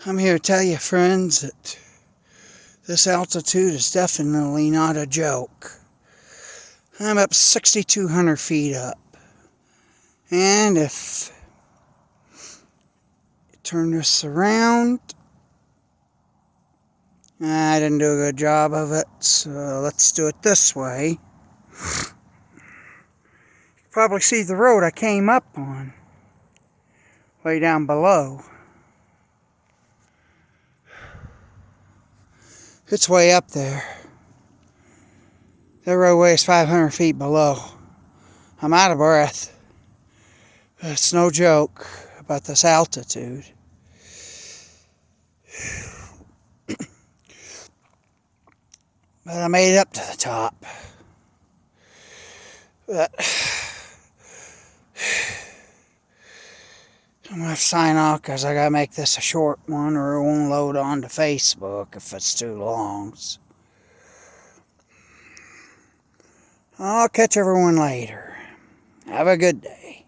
I'm here to tell you, friends, that this altitude is definitely not a joke. I'm up 6,200 feet up. And if you turn this around, I didn't do a good job of it, so let's do it this way. You can probably see the road I came up on, way down below. It's way up there. That roadway is 500 feet below. I'm out of breath. It's no joke about this altitude. But I made it up to the top. But I'm going to have to sign off because I got to make this a short one or it won't load onto Facebook if it's too long. I'll catch everyone later. Have a good day.